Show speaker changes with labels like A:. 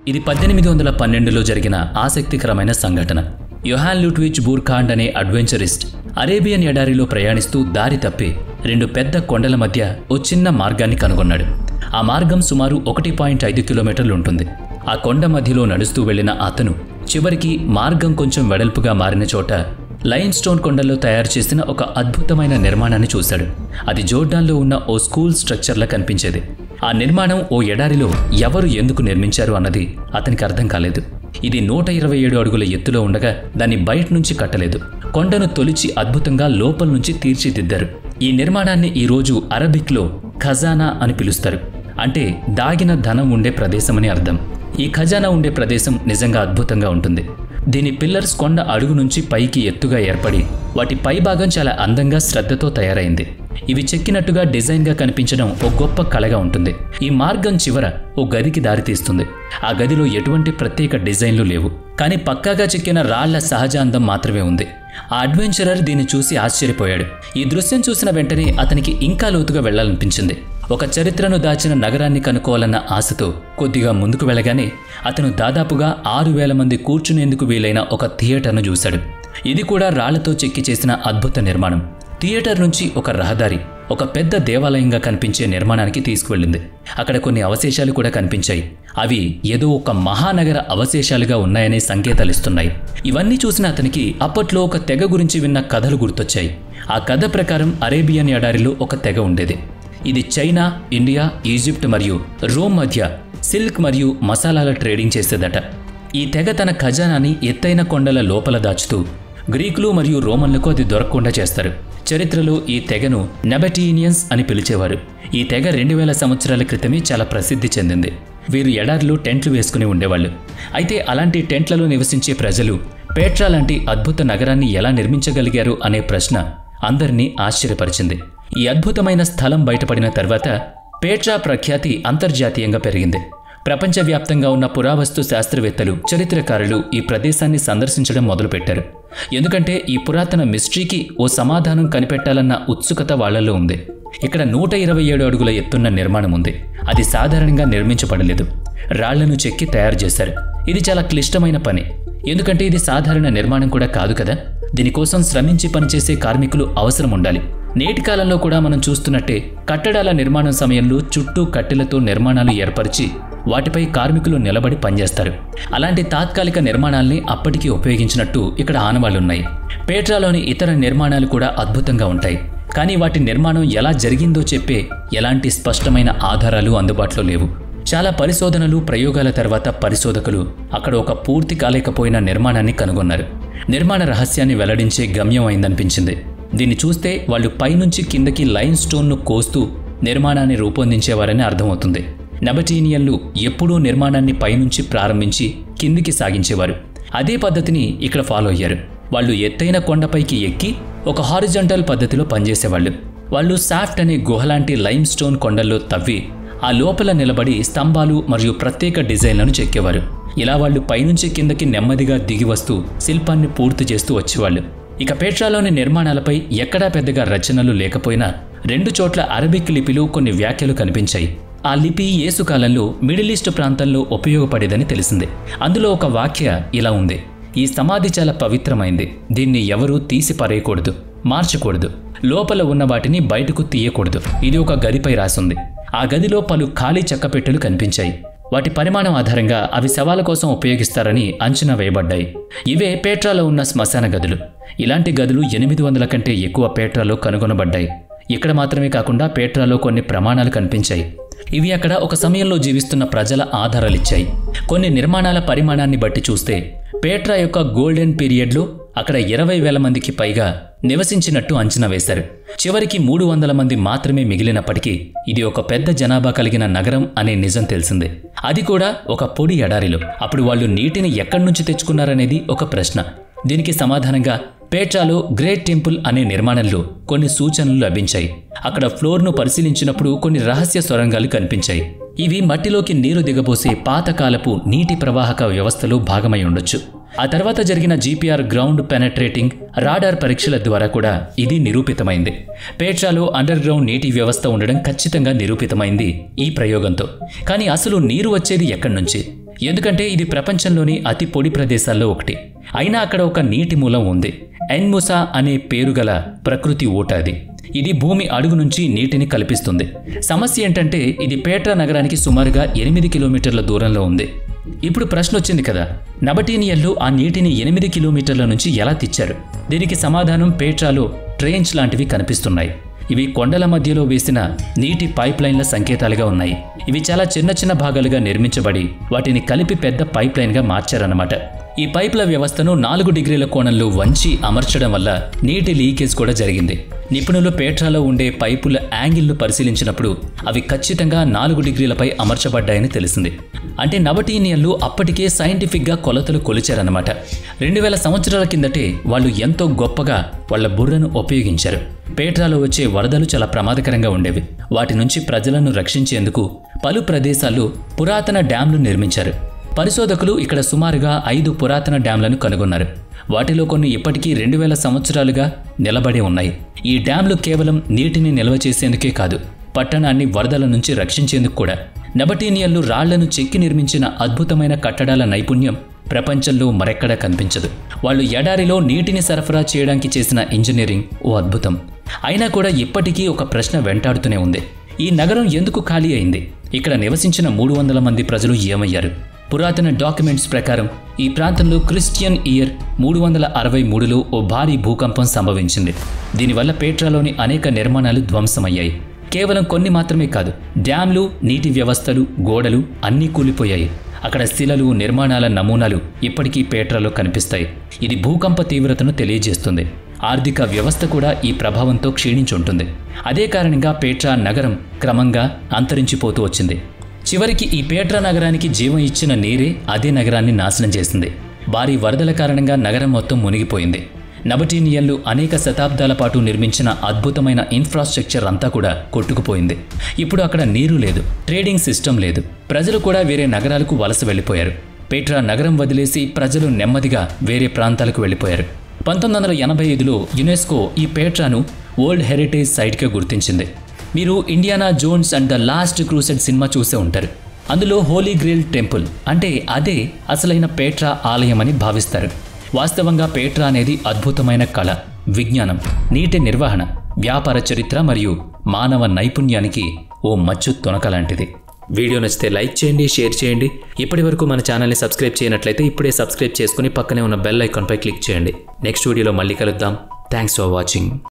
A: ఇది 1812లో జరిగిన ఆసక్తికరమైన సంఘటన. యోహాన్ లూట్విచ్ బూర్ఖాండ్ అనే అడ్వెంచరిస్ట్ అరేబియన్ ఎడారిలో ప్రయాణిస్తూ దారి తప్పి 2 పెద్ద కొండల మధ్య ఓ చిన్న మార్గాన్ని కనుగొన్నాడు. ఆ మార్గం సుమారు 1.5 కిలోమీటర్లు ఉంటుంది. ఆ కొండ మధ్యలో నడుస్తూ వెళ్లిన అతను చివరికి మార్గం కొంచెం వెడల్పుగా మారిన చోట లైమ్ స్టోన్ కొండల్లో తయారు చేసిన ఒక అద్భుతమైన నిర్మాణాన్ని చూశాడు. అది జోర్డాన్లో ఉన్న ఓ స్కూల్ స్ట్రక్చర్లా కనిపించేది. ఆ నిర్మాణం ఓ ఎడారిలో ఎవరు ఎందుకు నిర్మించారు అన్నది అతనికి అర్థం కాలేదు. ఇది 127 అడుగుల ఎత్తులో ఉండగా దాన్ని బయట నుంచి కట్టలేదు. కొండను తొలిచి అద్భుతంగా లోపల నుంచి తీర్చిదిద్దారు. ఈ నిర్మాణాన్ని ఈరోజు అరబిక్లో ఖజానా అని పిలుస్తారు. అంటే దాగిన ధనం ఉండే ప్రదేశమని అర్థం. ఈ ఖజానా ఉండే ప్రదేశం నిజంగా అద్భుతంగా ఉంటుంది. దీని పిల్లర్స్ కొండ అడుగు నుంచి పైకి ఎత్తుగా ఏర్పడి వాటి పైభాగం చాలా అందంగా శ్రద్ధతో తయారైంది. ఇవి చెక్కినట్టుగా డిజైన్గా కనిపించడం ఓ గొప్ప కళగా ఉంటుంది. ఈ మార్గం చివర ఓ గదికి దారితీస్తుంది. ఆ గదిలో ఎటువంటి ప్రత్యేక డిజైన్లు లేవు, కానీ పక్కాగా చెక్కిన రాళ్ల సహజ అందం మాత్రమే ఉంది. ఆ అడ్వెంచరర్ దీన్ని చూసి ఆశ్చర్యపోయాడు. ఈ దృశ్యం చూసిన వెంటనే అతనికి ఇంకా లోతుగా వెళ్లాలనిపించింది. ఒక చరిత్రను దాచిన నగరాన్ని కనుక్కోవాలన్న ఆశతో కొద్దిగా ముందుకు వెళ్ళగానే అతను దాదాపుగా 6,000 మంది కూర్చునేందుకు వీలైన ఒక థియేటర్ను చూశాడు. ఇది కూడా రాళ్లతో చెక్కి చేసిన అద్భుత నిర్మాణం. థియేటర్ నుంచి ఒక రహదారి ఒక పెద్ద దేవాలయంగా కనిపించే నిర్మాణానికి తీసుకువెళ్ళింది. అక్కడ కొన్ని అవశేషాలు కూడా కనిపించాయి. అవి ఏదో ఒక మహానగర అవశేషాలుగా ఉన్నాయనే సంకేతాలిస్తున్నాయి. ఇవన్నీ చూసిన అతనికి అప్పట్లో ఒక తెగ గురించి విన్న కథలు గుర్తొచ్చాయి. ఆ కథ ప్రకారం అరేబియన్ ఎడారిలో ఒక తెగ ఉండేది. ఇది చైనా, ఇండియా, ఈజిప్ట్ మరియు రోమ్ మధ్య సిల్క్ మరియు మసాలాల ట్రేడింగ్ చేసేదట. ఈ తెగ తన ఖజానాని ఎత్తైన కొండల లోపల దాచుతూ గ్రీకులు మరియు రోమన్లకు అది దొరకకుండా చేస్తారు. చరిత్రలో ఈ తెగను నెబటీనియన్స్ అని పిలిచేవారు. ఈ తెగ 2000 సంవత్సరాల క్రితమే చాలా ప్రసిద్ధి చెందింది. వీరు ఎడారిలో టెంట్లు వేసుకుని ఉండేవాళ్ళు. అయితే అలాంటి టెంట్లలో నివసించే ప్రజలు పేట్రా లాంటి అద్భుత నగరాన్ని ఎలా నిర్మించగలిగారు అనే ప్రశ్న అందరినీ ఆశ్చర్యపరిచింది. ఈ అద్భుతమైన స్థలం బయటపడిన తర్వాత పేట్రా ప్రఖ్యాతి అంతర్జాతీయంగా పెరిగింది. ప్రపంచవ్యాప్తంగా ఉన్న పురావస్తు శాస్త్రవేత్తలు, చరిత్రకారులు ఈ ప్రదేశాన్ని సందర్శించడం మొదలుపెట్టారు. ఎందుకంటే ఈ పురాతన మిస్టరీకి ఓ సమాధానం కనిపెట్టాలన్న ఉత్సుకత వాళ్లలో ఉంది. ఇక్కడ 127 అడుగుల ఎత్తున్న నిర్మాణం ఉంది. అది సాధారణంగా నిర్మించబడలేదు, రాళ్లను చెక్కి తయారు చేశారు. ఇది చాలా క్లిష్టమైన పని, ఎందుకంటే ఇది సాధారణ నిర్మాణం కూడా కాదు కదా. దీనికోసం శ్రమించి పనిచేసే కార్మికులు అవసరం ఉండాలి. నేటి కాలంలో కూడా మనం చూస్తున్నట్టే కట్టడాల నిర్మాణం సమయంలో చుట్టూ కట్టెలతో నిర్మాణాలు ఏర్పరిచి వాటిపై కార్మికులు నిలబడి పనిచేస్తారు. అలాంటి తాత్కాలిక నిర్మాణాల్ని అప్పటికీ ఉపయోగించినట్టు ఇక్కడ ఆనవాళ్లున్నాయి. పేట్రాలోని ఇతర నిర్మాణాలు కూడా అద్భుతంగా ఉంటాయి, కానీ వాటి నిర్మాణం ఎలా జరిగిందో చెప్పే ఎలాంటి స్పష్టమైన ఆధారాలు అందుబాటులో లేవు. చాలా పరిశోధనలు, ప్రయోగాల తర్వాత పరిశోధకులు అక్కడ ఒక పూర్తి కాలేకపోయిన నిర్మాణాన్ని కనుగొన్నారు. నిర్మాణ రహస్యాన్ని వెల్లడించే గమ్యం అయిందనిపించింది. దీన్ని చూస్తే వాళ్ళు పైనుంచి కిందకి లైమ్ స్టోన్ను కోస్తూ నిర్మాణాన్ని రూపొందించేవారని అర్థమవుతుంది. నెబటీనియన్లు ఎప్పుడూ నిర్మాణాన్ని పైనుంచి ప్రారంభించి కిందికి సాగించేవారు. అదే పద్ధతిని ఇక్కడ ఫాలో అయ్యారు. వాళ్ళు ఎత్తైన కొండపైకి ఎక్కి ఒక హారిజంటల్ పద్ధతిలో పనిచేసేవాళ్ళు. వాళ్ళు సాఫ్ట్ అనే గుహలాంటి లైమ్ స్టోన్ కొండల్లో తవ్వి ఆ లోపల నిలబడి స్తంభాలు మరియు ప్రత్యేక డిజైన్లను చెక్కేవారు. ఇలా వాళ్ళు పైనుంచి కిందకి నెమ్మదిగా దిగి వస్తూ శిల్పాన్ని పూర్తి చేస్తూ వచ్చేవాళ్ళు. ఇక పేట్రాలోని నిర్మాణాలపై ఎక్కడా పెద్దగా రచనలు లేకపోయినా 2 చోట్ల అరబిక్ లిపిలో కొన్ని వ్యాఖ్యలు కనిపించాయి. ఆ లిపి యేసు కాలంలో మిడిల్ ఈస్ట్ ప్రాంతంలో ఉపయోగపడేదని తెలిసింది. అందులో ఒక వాక్య ఇలా ఉంది: ఈ సమాధి చాలా పవిత్రమైంది, దీన్ని ఎవరూ తీసి పారేయకూడదు, మార్చకూడదు, లోపల ఉన్న వాటిని బయటకు తీయకూడదు. ఇది ఒక గదిపై రాసుంది. ఆ గదిలో పలు ఖాళీ చెక్కపెట్టెలు కనిపించాయి. వాటి పరిమాణం ఆధారంగా అవి శవాల కోసం ఉపయోగిస్తారని అంచనా వేయబడ్డాయి. ఇవే పేట్రాలో ఉన్న శ్మశాన గదులు. ఇలాంటి గదులు 800 కంటే ఎక్కువ పేట్రాలో కనుగొనబడ్డాయి. ఇక్కడ మాత్రమే కాకుండా పేట్రాలో కొన్ని ప్రమాణాలు కనిపించాయి. ఇవి అక్కడ ఒక సమయంలో జీవిస్తున్న ప్రజల ఆధారాలిచ్చాయి. కొన్ని నిర్మాణాల పరిమాణాన్ని బట్టి చూస్తే పేట్రా యొక్క గోల్డెన్ పీరియడ్లో అక్కడ 20,000 మందికి పైగా నివసించినట్టు అంచనా వేశారు. చివరికి 300 మంది మాత్రమే మిగిలినప్పటికీ ఇది ఒక పెద్ద జనాభా కలిగిన నగరం అనే నిజం తెలిసింది. అది కూడా ఒక పొడి ఎడారిలో. అప్పుడు వాళ్ళు నీటిని ఎక్కడి నుంచి తెచ్చుకున్నారనేది ఒక ప్రశ్న. దీనికి సమాధానంగా పేట్రాలో గ్రేట్ టెంపుల్ అనే నిర్మాణంలో కొన్ని సూచనలు లభించాయి. అక్కడ ఫ్లోర్ను పరిశీలించినప్పుడు కొన్ని రహస్య సొరంగాలు కనిపించాయి. ఇవి మట్టిలోకి నీరు దిగబోసే పాతకాలపు నీటి ప్రవాహక వ్యవస్థలో భాగమై ఉండొచ్చు. ఆ తర్వాత జరిగిన జీపీఆర్ గ్రౌండ్ పెనట్రేటింగ్ రాడార్ పరీక్షల ద్వారా కూడా ఇది నిరూపితమైంది. పేట్రాలో అండర్ గ్రౌండ్ నీటి వ్యవస్థ ఉండడం ఖచ్చితంగా నిరూపితమైంది ఈ ప్రయోగంతో. కానీ అసలు నీరు వచ్చేది ఎక్కడి నుంచి? ఎందుకంటే ఇది ప్రపంచంలోని అతి పొడి ప్రదేశాల్లో ఒకటి. అయినా అక్కడ ఒక నీటి మూలం ఉంది. ఎన్ముసా అనే పేరు గల ప్రకృతి ఊట అది. ఇది భూమి అడుగు నుంచి నీటిని కల్పిస్తుంది. సమస్య ఏంటంటే ఇది పేట్రా నగరానికి సుమారుగా 8 కిలోమీటర్ల దూరంలో ఉంది. ఇప్పుడు ప్రశ్న వచ్చింది కదా, నబటీనియన్లు ఆ నీటిని 8 కిలోమీటర్ల నుంచి ఎలా తెచ్చారు? దీనికి సమాధానం పేట్రాలో ట్రైన్స్ లాంటివి కనిపిస్తున్నాయి. ఇవి కొండల మధ్యలో వేసిన నీటి పైప్ లైన్ల సంకేతాలుగా ఉన్నాయి. ఇవి చాలా చిన్న చిన్న భాగాలుగా నిర్మించబడి వాటిని కలిపి పెద్ద పైప్ లైన్గా మార్చారన్నమాట. ఈ పైప్ల వ్యవస్థను 4 డిగ్రీల కోణంలో వంచి అమర్చడం వల్ల నీటి లీకేజ్ కూడా జరిగింది. నిపుణులు పేట్రాలో ఉండే పైపుల యాంగిల్ను పరిశీలించినప్పుడు అవి ఖచ్చితంగా 4 డిగ్రీలపై అమర్చబడ్డాయని తెలిసింది. అంటే నబటీనియన్లు అప్పటికే సైంటిఫిక్గా కొలతలు కొలిచారన్నమాట. 2000 సంవత్సరాల కిందటే వాళ్ళు ఎంతో గొప్పగా వాళ్ల బుర్రను ఉపయోగించారు. పేట్రాలో వచ్చే వరదలు చాలా ప్రమాదకరంగా ఉండేవి. వాటి నుంచి ప్రజలను రక్షించేందుకు పలు ప్రదేశాల్లో పురాతన డ్యాంలు నిర్మించారు. పరిశోధకులు ఇక్కడ సుమారుగా 5 పురాతన డ్యాంలను కనుగొన్నారు. వాటిలో కొన్ని ఇప్పటికీ 2000 సంవత్సరాలుగా నిలబడి ఉన్నాయి. ఈ డ్యాంలు కేవలం నీటిని నిల్వ చేసేందుకే కాదు, పట్టణాన్ని వరదల నుంచి రక్షించేందుకు కూడా. నబటీనియన్లు రాళ్లను చెక్కి నిర్మించిన అద్భుతమైన కట్టడాల నైపుణ్యం ప్రపంచంలో మరెక్కడా కనిపించదు. వాళ్ళు ఎడారిలో నీటిని సరఫరా చేయడానికి చేసిన ఇంజనీరింగ్ ఓ అద్భుతం. అయినా కూడా ఇప్పటికీ ఒక ప్రశ్న వెంటాడుతూనే ఉంది. ఈ నగరం ఎందుకు ఖాళీ అయింది? ఇక్కడ నివసించిన 300 మంది ప్రజలు ఏమయ్యారు? పురాతన డాక్యుమెంట్స్ ప్రకారం ఈ ప్రాంతంలో క్రిస్టియన్ ఇయర్ 363లో ఓ భారీ భూకంపం సంభవించింది. దీనివల్ల పేట్రాలోని అనేక నిర్మాణాలు ధ్వంసమయ్యాయి. కేవలం కొన్ని మాత్రమే కాదు, డ్యాంలు, నీటి వ్యవస్థలు, గోడలు అన్నీ కూలిపోయాయి. అక్కడ శిలలు, నిర్మాణాల నమూనాలు ఇప్పటికీ పేట్రాలో కనిపిస్తాయి. ఇది భూకంప తీవ్రతను తెలియజేస్తుంది. ఆర్థిక వ్యవస్థ కూడా ఈ ప్రభావంతో క్షీణించుంటుంది. అదే కారణంగా పేట్రా నగరం క్రమంగా అంతరించిపోతూ వచ్చింది. చివరికి ఈ పేట్రా నగరానికి జీవం ఇచ్చిన నీరే అదే నగరాన్ని నాశనం చేసింది. భారీ వరదల కారణంగా నగరం మొత్తం మునిగిపోయింది. నబటీనియన్లు అనేక శతాబ్దాల పాటు నిర్మించిన అద్భుతమైన ఇన్ఫ్రాస్ట్రక్చర్ అంతా కూడా కొట్టుకుపోయింది. ఇప్పుడు అక్కడ నీరు లేదు, ట్రేడింగ్ సిస్టమ్ లేదు. ప్రజలు కూడా వేరే నగరాలకు వలస వెళ్ళిపోయారు. పేట్రా నగరం వదిలేసి ప్రజలు నెమ్మదిగా వేరే ప్రాంతాలకు వెళ్ళిపోయారు. 1985లో యునెస్కో ఈ పేట్రాను వరల్డ్ హెరిటేజ్ సైట్గా గుర్తించింది. మీరు Indiana Jones and the last crusade cinema చూసే ఉంటారు. అందులో హోలీ గ్రేల్ టెంపుల్ అంటే అదే అసలైన పేట్రా ఆలయం అని భావిస్తారు. వాస్తవంగా పేట్రా అనేది అద్భుతమైన కళ, విజ్ఞానం, నీటి నిర్వహణ, వ్యాపార చరిత్ర మరియు మానవ నైపుణ్యానికి ఓ మచ్చు తొనక లాంటిది. వీడియో నచ్చితే లైక్ చేయండి, షేర్ చేయండి. ఇప్పటి వరకు మన ఛానల్ని సబ్స్క్రైబ్ చేయనట్లయితే ఇప్పుడే సబ్స్క్రైబ్ చేసుకుని పక్కనే ఉన్న బెల్ ఐకాన్పై క్లిక్ చేయండి. నెక్స్ట్ వీడియోలో మళ్ళీ కలుద్దాం. Thanks for watching.